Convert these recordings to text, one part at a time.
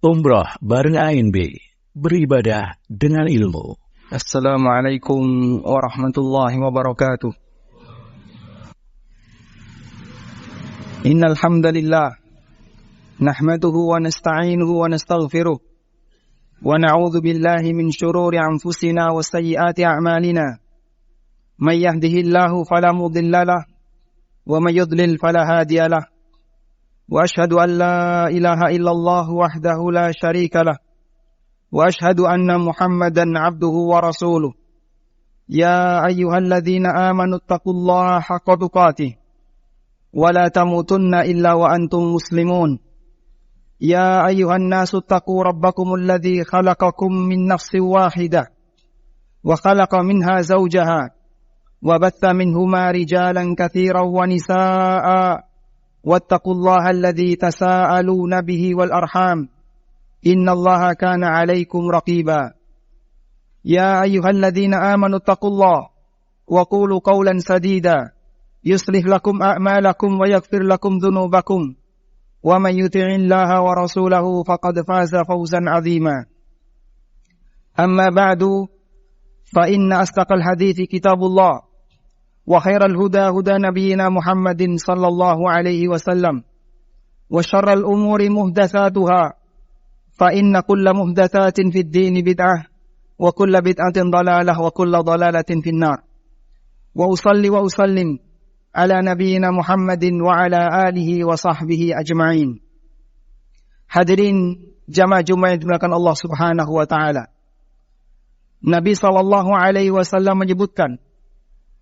Umrah bareng ANB, beribadah dengan ilmu. Assalamualaikum warahmatullahi wabarakatuh. Innal hamdalillah nahmaduhu wa nasta'inuhu wa nastaghfiruh wa na'udzu billahi min shururi anfusina wa sayyiati a'malina. May yahdihillahu fala mudilla lahu wa may yudlil fala hadiya lahu. Wa ashhadu an la ilaha illallah wahdahu la syarika lahu. Wa ashhadu anna Muhammadan abduhu wa rasuluh. Ya ayyuhalladzina amanu taqullaha haqqa tuqatih wa la tamutunna illa wa antum muslimun. Ya ayyuhan nasu taqu rabbakumul ladzi khalaqakum min nafsin wahidah wa khalaqa minha zawjaha wa batha minhuma rijalan katsiran wa nisaa'a wattaqullaha alladzi tasaaluna bihi wal arham innallaha kana 'alaikum raqiba. Ya ayyuhalladzina amanu taqullaha wa qulu qawlan sadida yuslih lakum a'malakum wa yaghfir lakum dhunubakum wa man yuti'illaha wa rasulahu faqad faza fawzan 'azima. Amma ba'du fa inna asdaqal hadithi kitabullah wa khairal huda huda nabiyyina Muhammadin sallallahu alaihi wasallam wa syarral umuri muhdatsatuha fa inna kulla muhdatsatin fid dini bid'ah wa kulla bid'atin dhalalah wa kulla dhalalatin finnar. Wa usalli wa usallim ala nabiyyina Muhammadin wa ala alihi wa sahbihi ajma'in. Hadirin jamaah Jumat yang dimuliakan Allah Subhanahu wa taala. Nabi sallallahu alaihi wasallam menyebutkan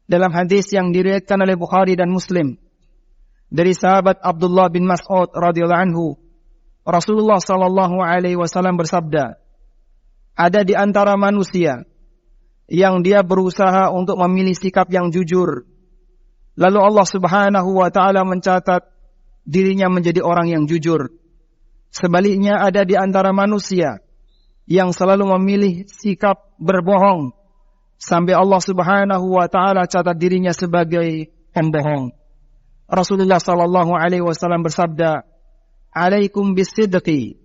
dalam hadis yang diriwayatkan oleh Bukhari dan Muslim dari sahabat Abdullah bin Mas'ud radhiyallahu anhu, Rasulullah sallallahu alaihi wasallam bersabda, ada di antara manusia yang dia berusaha untuk memilih sikap yang jujur, lalu Allah Subhanahu wa taala mencatat dirinya menjadi orang yang jujur. Sebaliknya ada di antara manusia yang selalu memilih sikap berbohong, sampai Allah Subhanahu wa taala catat dirinya sebagai pembohong. Rasulullah sallallahu alaihi wasallam bersabda, "Alaikum bis-sidqi,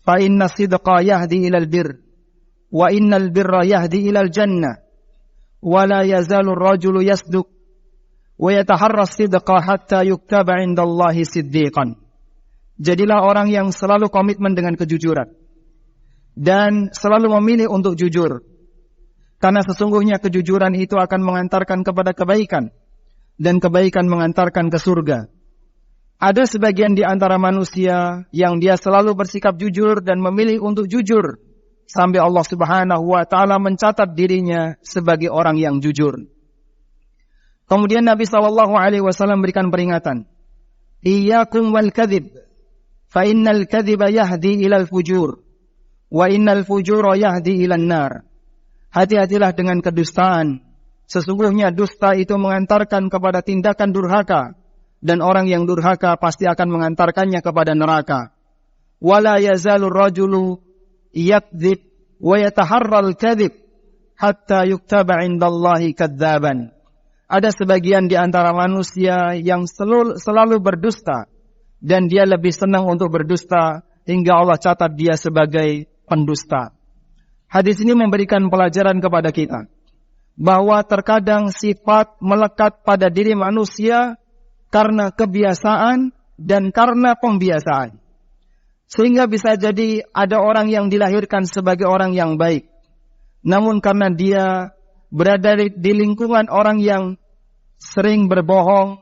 fa inna as-sidqa yahdi ilal birr, wa innal birra yahdi ilal jannah, wa la yazalu ar-rajulu yasduq wa yataharra as-sidqa hatta yuktaba 'indallahi siddiqan." Jadilah orang yang selalu komitmen dengan kejujuran dan selalu memilih untuk jujur, karena sesungguhnya kejujuran itu akan mengantarkan kepada kebaikan dan kebaikan mengantarkan ke surga. Ada sebagian di antara manusia yang dia selalu bersikap jujur dan memilih untuk jujur sampai Allah Subhanahu wa taala mencatat dirinya sebagai orang yang jujur. Kemudian Nabi sallallahu alaihi wasallam berikan peringatan, "Iyyakum wal kadzib, fa innal kadziba yahdi ilal fujur, wa innal fujura yahdi ilan nar." Hati-hatilah dengan kedustaan. Sesungguhnya dusta itu mengantarkan kepada tindakan durhaka, dan orang yang durhaka pasti akan mengantarkannya kepada neraka. Wala yazalur rajulu yakdzib wa yataharral kadzib hatta yuktaba 'indallahi kadzaban. Ada sebagian di antara manusia yang selalu berdusta, dan dia lebih senang untuk berdusta hingga Allah catat dia sebagai pendusta. Hadis ini memberikan pelajaran kepada kita bahwa terkadang sifat melekat pada diri manusia karena kebiasaan dan karena pembiasaan. Sehingga bisa jadi ada orang yang dilahirkan sebagai orang yang baik, namun karena dia berada di lingkungan orang yang sering berbohong,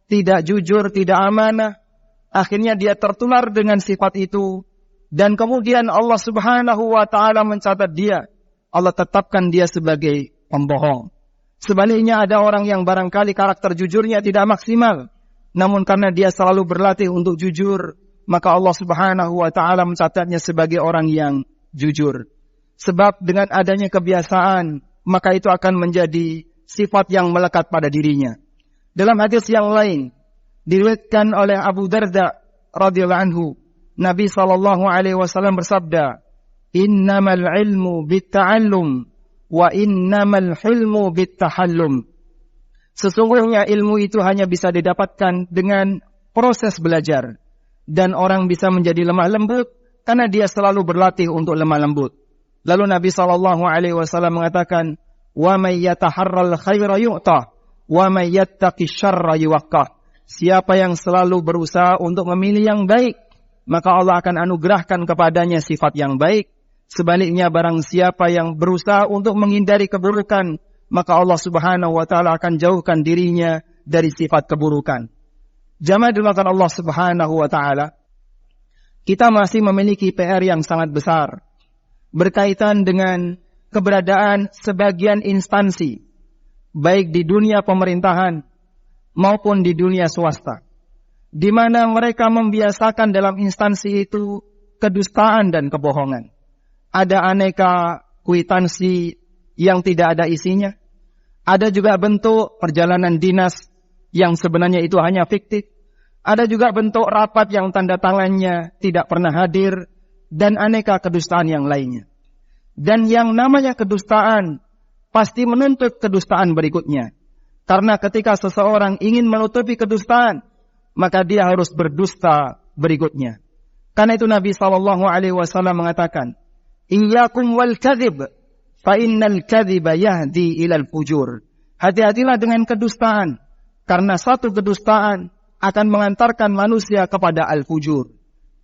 tidak jujur, tidak amanah, akhirnya dia tertular dengan sifat itu, dan kemudian Allah Subhanahu wa taala mencatat dia, Allah tetapkan dia sebagai pembohong. Sebaliknya ada orang yang barangkali karakter jujurnya tidak maksimal, namun karena dia selalu berlatih untuk jujur, maka Allah Subhanahu wa taala mencatatnya sebagai orang yang jujur. Sebab dengan adanya kebiasaan, maka itu akan menjadi sifat yang melekat pada dirinya. Dalam hadis yang lain diriwayatkan oleh Abu Darda radhiyallahu anhu, Nabi sallallahu alaihi wasallam bersabda, "Innamal ilmu bitta'allum wa innamal hilmu bittahallum." Sesungguhnya ilmu itu hanya bisa didapatkan dengan proses belajar, dan orang bisa menjadi lemah lembut karena dia selalu berlatih untuk lemah lembut. Lalu Nabi SAW mengatakan, wa may yataharral khaira yu'ta wa may yattaqi syarra yuwaqqah. Siapa yang selalu berusaha untuk memilih yang baik, maka Allah akan anugerahkan kepadanya sifat yang baik. Sebaliknya barang siapa yang berusaha untuk menghindari keburukan, maka Allah Subhanahu wa taala akan jauhkan dirinya dari sifat keburukan. Jamaah dimuliakan Allah Subhanahu wa taala, kita masih memiliki PR yang sangat besar berkaitan dengan keberadaan sebagian instansi, baik di dunia pemerintahan maupun di dunia swasta, di mana mereka membiasakan dalam instansi itu kedustaan dan kebohongan. Ada aneka kwitansi yang tidak ada isinya. Ada juga bentuk perjalanan dinas yang sebenarnya itu hanya fiktif. Ada juga bentuk rapat yang tanda tangannya tidak pernah hadir. Dan aneka kedustaan yang lainnya. Dan yang namanya kedustaan pasti menuntut kedustaan berikutnya. Karena ketika seseorang ingin menutupi kedustaan, maka dia harus berdusta berikutnya. Karena itu Nabi SAW mengatakan, Iyyakum wal kadhib, fa innal kadhiba yahdi ilal fujur. Hati-hatilah dengan kedustaan, karena satu kedustaan akan mengantarkan manusia kepada al-fujur.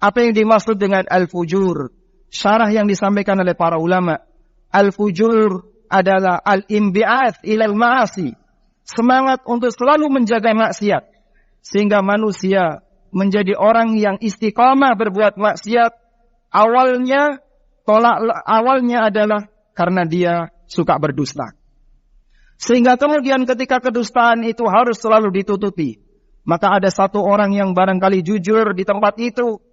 Apa yang dimaksud dengan al-fujur? Syarah yang disampaikan oleh para ulama, al-fujur adalah al-imbi'ath ilal ma'asi. Semangat untuk selalu menjaga maksiat, sehingga manusia menjadi orang yang istiqamah berbuat maksiat. Awalnya adalah karena dia suka berdusta. Sehingga kemudian ketika kedustaan itu harus selalu ditutupi, maka ada satu orang yang barangkali jujur di tempat itu.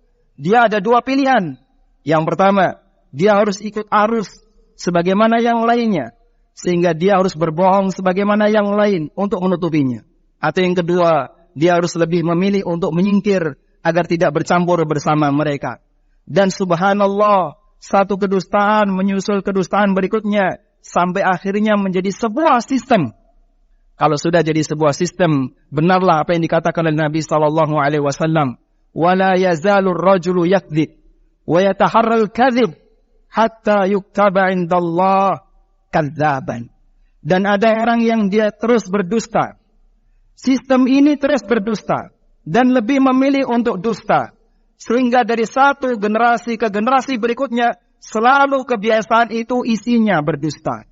Dia ada dua pilihan. Yang pertama, dia harus ikut arus sebagaimana yang lainnya, sehingga dia harus berbohong sebagaimana yang lain untuk menutupinya. Atau yang kedua, dia harus lebih memilih untuk menyingkir agar tidak bercampur bersama mereka. Dan subhanallah, satu kedustaan menyusul kedustaan berikutnya sampai akhirnya menjadi sebuah sistem. Kalau sudah jadi sebuah sistem, benarlah apa yang dikatakan oleh Nabi SAW. وَلَا يَزَالُ الرَّجُلُ يَكْذِبُ وَيَتَحَرَّ الْكَذِبُ حَتَّى يُكْتَبَ عِنْدَ اللَّهِ كَذَّابًا. Dan ada orang yang dia terus berdusta. Sistem ini terus berdusta dan lebih memilih untuk dusta. Sehingga dari satu generasi ke generasi berikutnya, selalu kebiasaan itu isinya berdusta.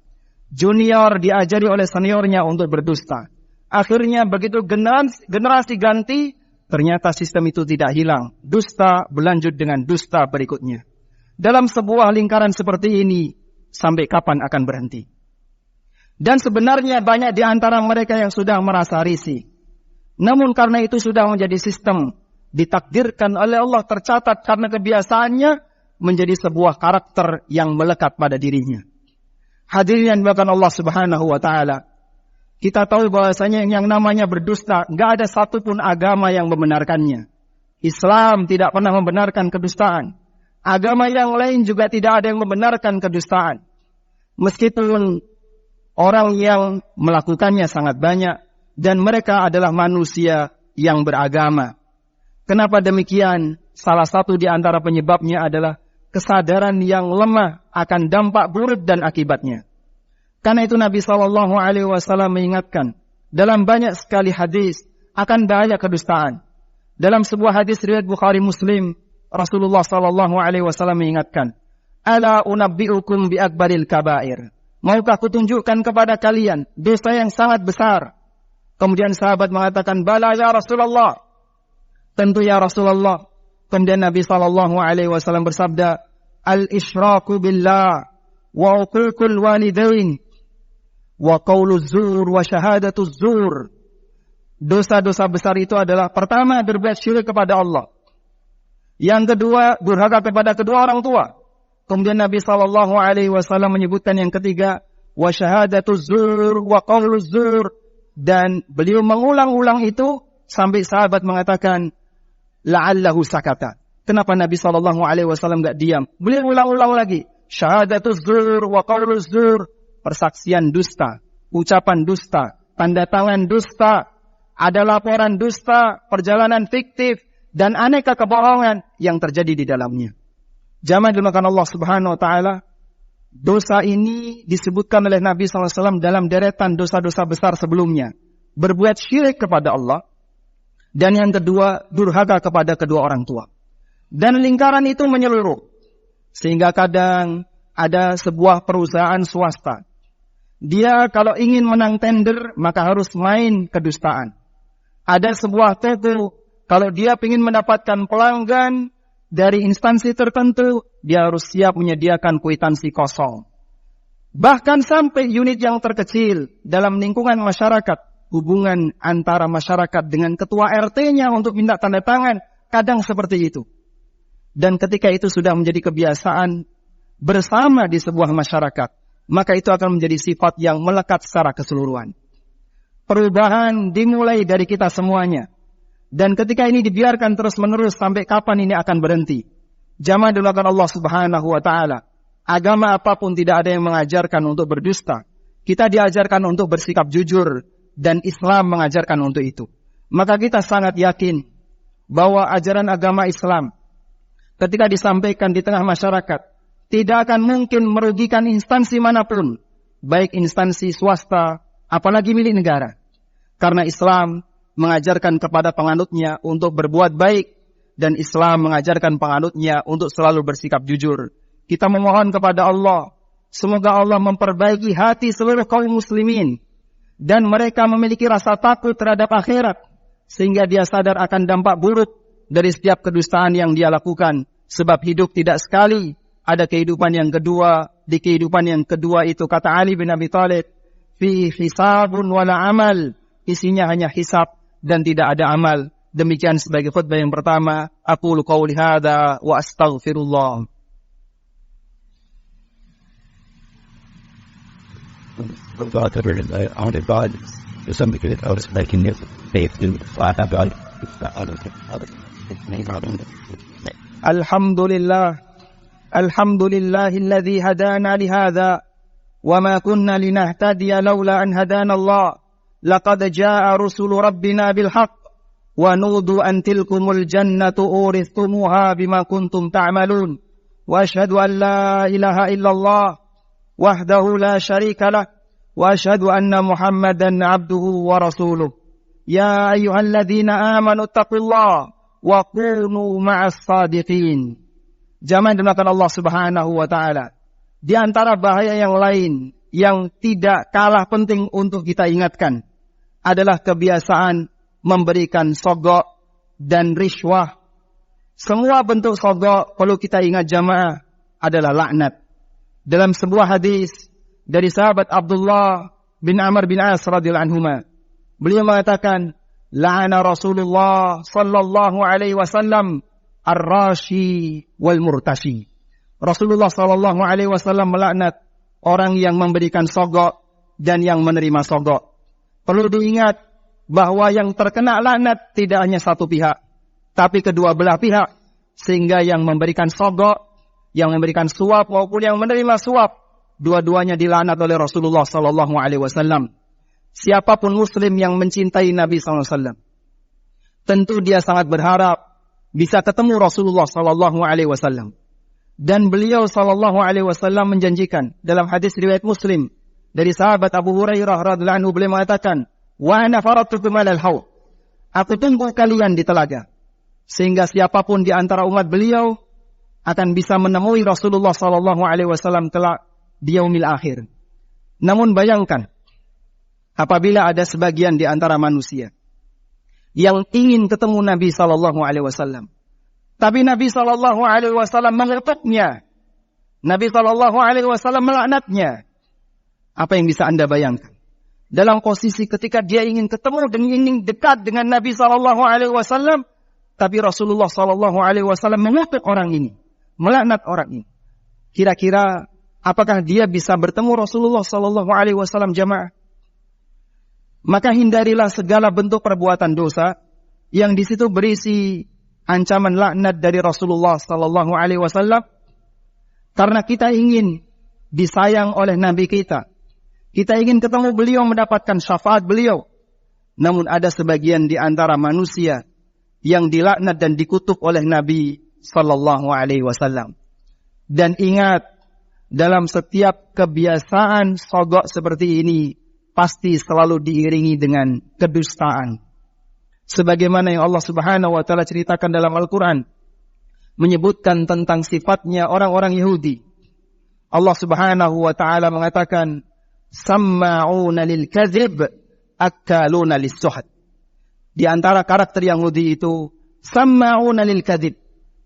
Junior diajari oleh seniornya untuk berdusta. Akhirnya begitu generasi ganti, ternyata sistem itu tidak hilang. Dusta berlanjut dengan dusta berikutnya. Dalam sebuah lingkaran seperti ini, sampai kapan akan berhenti? Dan sebenarnya banyak di antara mereka yang sudah merasa risih. Namun karena itu sudah menjadi sistem, ditakdirkan oleh Allah, tercatat karena kebiasaannya menjadi sebuah karakter yang melekat pada dirinya. Hadirin yang dimuliakan Allah Subhanahu wa taala, kita tahu bahwasanya yang namanya berdusta, enggak ada satupun agama yang membenarkannya. Islam tidak pernah membenarkan kedustaan. Agama yang lain juga tidak ada yang membenarkan kedustaan. Meskipun orang yang melakukannya sangat banyak dan mereka adalah manusia yang beragama. Kenapa demikian? Salah satu di antara penyebabnya adalah kesadaran yang lemah akan dampak buruk dan akibatnya. Karena itu Nabi SAW mengingatkan dalam banyak sekali hadis akan bahaya kedustaan. Dalam sebuah hadis riwayat Bukhari Muslim, Rasulullah SAW mengingatkan, Ala unabbi'ukum bi akbaril kabair. Maukah kutunjukkan kepada kalian dosa yang sangat besar? Kemudian sahabat mengatakan, Bala ya Rasulullah. Tentu ya Rasulullah. Kemudian Nabi SAW bersabda, Al-ishraku billah wa uququl walidain wa qauluz zur wa syahadatuz zur. Dosa-dosa besar itu adalah pertama berbuat syirik kepada Allah. Yang kedua durhaka kepada kedua orang tua. Kemudian Nabi SAW menyebutkan yang ketiga wa syahadatuz zur wa qauluz zur, dan beliau mengulang-ulang itu sampai sahabat mengatakan la'allahu sakata. Kenapa Nabi SAW enggak diam? Beliau ulang-ulang lagi. Syahadatuz zur wa qauluz zur. Persaksian dusta, ucapan dusta, tanda tangan dusta, ada laporan dusta, perjalanan fiktif, dan aneka kebohongan yang terjadi di dalamnya. Jamaah dimuliakan Allah Subhanahu wa taala, dosa ini disebutkan oleh Nabi SAW dalam deretan dosa-dosa besar sebelumnya. Berbuat syirik kepada Allah. Dan yang kedua, durhaka kepada kedua orang tua. Dan lingkaran itu menyeluruh. Sehingga kadang ada sebuah perusahaan swasta. Dia kalau ingin menang tender, maka harus main kedustaan. Ada sebuah toko, kalau dia ingin mendapatkan pelanggan dari instansi tertentu, dia harus siap menyediakan kwitansi kosong. Bahkan sampai unit yang terkecil dalam lingkungan masyarakat, hubungan antara masyarakat dengan ketua RT-nya untuk minta tanda tangan, kadang seperti itu. Dan ketika itu sudah menjadi kebiasaan bersama di sebuah masyarakat, maka itu akan menjadi sifat yang melekat secara keseluruhan. Perubahan dimulai dari kita semuanya. Dan ketika ini dibiarkan terus-menerus, sampai kapan ini akan berhenti? Jamaah dimuliakan Allah Subhanahu wa taala. Agama apapun tidak ada yang mengajarkan untuk berdusta. Kita diajarkan untuk bersikap jujur, dan Islam mengajarkan untuk itu. Maka kita sangat yakin bahwa ajaran agama Islam ketika disampaikan di tengah masyarakat tidak akan mungkin merugikan instansi manapun, baik instansi swasta apalagi milik negara. Karena Islam mengajarkan kepada penganutnya untuk berbuat baik, dan Islam mengajarkan penganutnya untuk selalu bersikap jujur. Kita memohon kepada Allah, semoga Allah memperbaiki hati seluruh kaum muslimin, dan mereka memiliki rasa takut terhadap akhirat, sehingga dia sadar akan dampak buruk dari setiap kedustaan yang dia lakukan. Sebab hidup tidak sekali, ada kehidupan yang kedua. Di kehidupan yang kedua itu, kata Ali bin Abi Thalib, fi hisabun wala amal, isinya hanya hisab dan tidak ada amal. Demikian sebagai khutbah yang pertama. Aqulu qawli hadza wa astaghfirullah. Alhamdulillahilladzi hadana lihadza wa ma kunna linahtadiya laula an hadana Allah. Laqad jaa rusulu rabbina bil haqq wa nudu an tilkumul jannatu urithumuha bima kuntum ta'malun. Wa asyhadu an la ilaha illallah wahdahu la syarika lah wa asyhadu anna Muhammadan abduhu wa rasuluh. Ya ayyuhalladzina amanu taqullaha wa kunu ma'as sadiqin. Jamaah dimuliakan Allah Subhanahu wa taala. Di antara bahaya yang lain yang tidak kalah penting untuk kita ingatkan adalah kebiasaan memberikan sogok dan riswah. Semua bentuk sogok, perlu kita ingat jamaah, adalah laknat. Dalam sebuah hadis dari sahabat Abdullah bin Amr bin As radhiyallahu anhuma, beliau mengatakan, la'ana Rasulullah sallallahu alaihi wasallam ar-rashi wal murtashi. Rasulullah sallallahu alaihi wasallam melaknat orang yang memberikan sogok dan yang menerima sogok. Perlu diingat bahwa yang terkena laknat tidak hanya satu pihak, tapi kedua belah pihak. Sehingga yang memberikan sogok, yang memberikan suap maupun yang menerima suap, dua-duanya dilaknat oleh Rasulullah sallallahu alaihi wasallam. Siapapun muslim yang mencintai Nabi sallallahu alaihi wasallam, tentu dia sangat berharap bisa ketemu Rasulullah sallallahu alaihi wasallam. Dan beliau sallallahu alaihi wasallam menjanjikan dalam hadis riwayat Muslim dari sahabat Abu Hurairah radhiyallahu anhu, beliau mengatakan, wa ana faratukum alal haud. Aku tunggu kalian di telaga. Sehingga siapapun di antara umat beliau akan bisa menemui Rasulullah sallallahu alaihi wasallam kelak di yaumil akhir. Namun bayangkan, apabila ada sebagian di antara manusia yang ingin ketemu Nabi sallallahu alaihi wasallam, tapi Nabi sallallahu alaihi wasallam mengutuknya, Nabi sallallahu alaihi wasallam melaknatnya, apa yang bisa Anda bayangkan? Dalam posisi ketika dia ingin ketemu dan ingin dekat dengan Nabi sallallahu alaihi wasallam, tapi Rasulullah sallallahu alaihi wasallam mengutuk orang ini, melaknat orang ini. Kira-kira apakah dia bisa bertemu Rasulullah sallallahu alaihi wasallam jamaah? Maka hindarilah segala bentuk perbuatan dosa yang di situ berisi ancaman laknat dari Rasulullah sallallahu alaihi wasallam, karena kita ingin disayang oleh Nabi kita. Kita ingin ketemu beliau, mendapatkan syafaat beliau. Namun ada sebagian di antara manusia yang dilaknat dan dikutuk oleh Nabi sallallahu alaihi wasallam. Dan ingat, dalam setiap kebiasaan sogok seperti ini, pasti selalu diiringi dengan kedustaan. Sebagaimana yang Allah Subhanahu wa Ta'ala ceritakan dalam Al-Quran, menyebutkan tentang sifatnya orang-orang Yahudi. Allah Subhanahu wa Ta'ala mengatakan, samma'una lil kadzib, akaluna lis-suhd. Di antara karakter Yahudi itu, samma'una lil kadzib.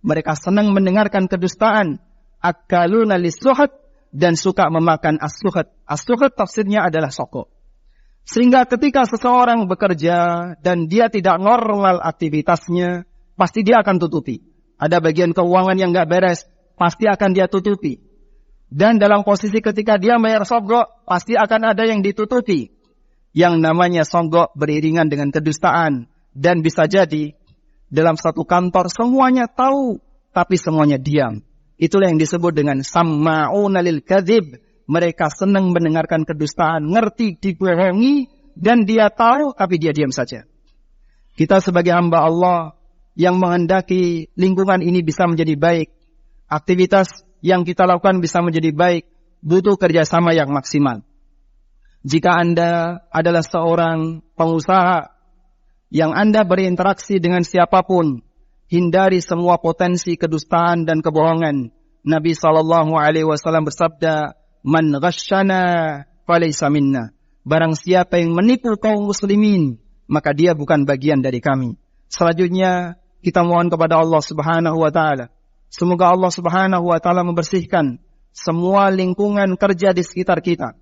Mereka senang mendengarkan kedustaan, akaluna lis-suhd, dan suka memakan as-suhd. As-suhd tafsirnya adalah sogok. Sehingga ketika seseorang bekerja dan dia tidak normal aktivitasnya, pasti dia akan tutupi. Ada bagian keuangan yang nggak beres, pasti akan dia tutupi. Dan dalam posisi ketika dia bayar sogok, pasti akan ada yang ditutupi. Yang namanya sogok beriringan dengan kedustaan. Dan bisa jadi dalam satu kantor semuanya tahu, tapi semuanya diam. Itulah yang disebut dengan samma'una lil kadzib. Mereka senang mendengarkan kedustaan, ngerti dibohongi, dan dia tahu, tapi dia diam saja. Kita sebagai hamba Allah yang menghendaki lingkungan ini bisa menjadi baik, aktivitas yang kita lakukan bisa menjadi baik, butuh kerjasama yang maksimal. Jika Anda adalah seorang pengusaha yang Anda berinteraksi dengan siapapun, hindari semua potensi kedustaan dan kebohongan. Nabi SAW bersabda, man ghasyana falaysa minna. Barang siapa yang menipu kaum muslimin, maka dia bukan bagian dari kami. Selanjutnya, kita mohon kepada Allah Subhanahu wa Ta'ala. Semoga Allah Subhanahu wa Ta'ala membersihkan semua lingkungan kerja di sekitar kita,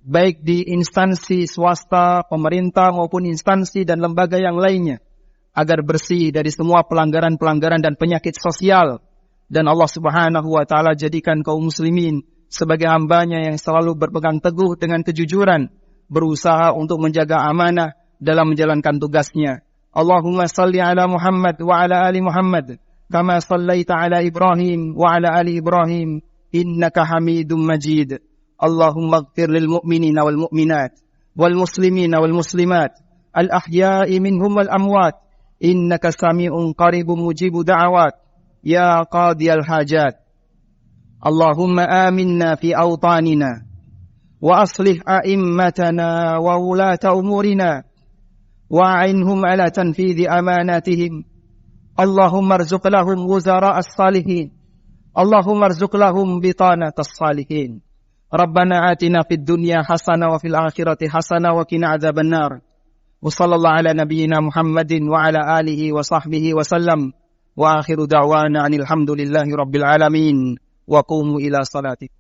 baik di instansi swasta, pemerintah maupun instansi dan lembaga yang lainnya, agar bersih dari semua pelanggaran-pelanggaran dan penyakit sosial. Dan Allah Subhanahu wa Ta'ala jadikan kaum muslimin sebagai hambanya yang selalu berpegang teguh dengan kejujuran, berusaha untuk menjaga amanah dalam menjalankan tugasnya. Allahumma salli ala Muhammad wa ala ali Muhammad, kama sallaita ala Ibrahim wa ala ali Ibrahim, innaka hamidun majid. Allahumma ighfir lil mu'minina wal mu'minat, wal muslimina wal muslimat, al ahya'i minhum wal amwat, innaka sami'un qaribun mujibu da'awat, ya qadiyal hajat. اللهم آمنا في أوطاننا وأصلح أئمتنا وولاة أمورنا وأعنهم على تنفيذ أماناتهم. اللهم ارزق لهم وزراء الصالحين. اللهم ارزق لهم بطانة الصالحين. ربنا آتنا في الدنيا حسنة وفي الآخرة حسنة وقنا عذاب النار. وصلى الله على نبينا محمد وعلى آله وصحبه وسلم. وآخر دعوانا عن الحمد لله رب العالمين. وقوموا إلى صلاتكم.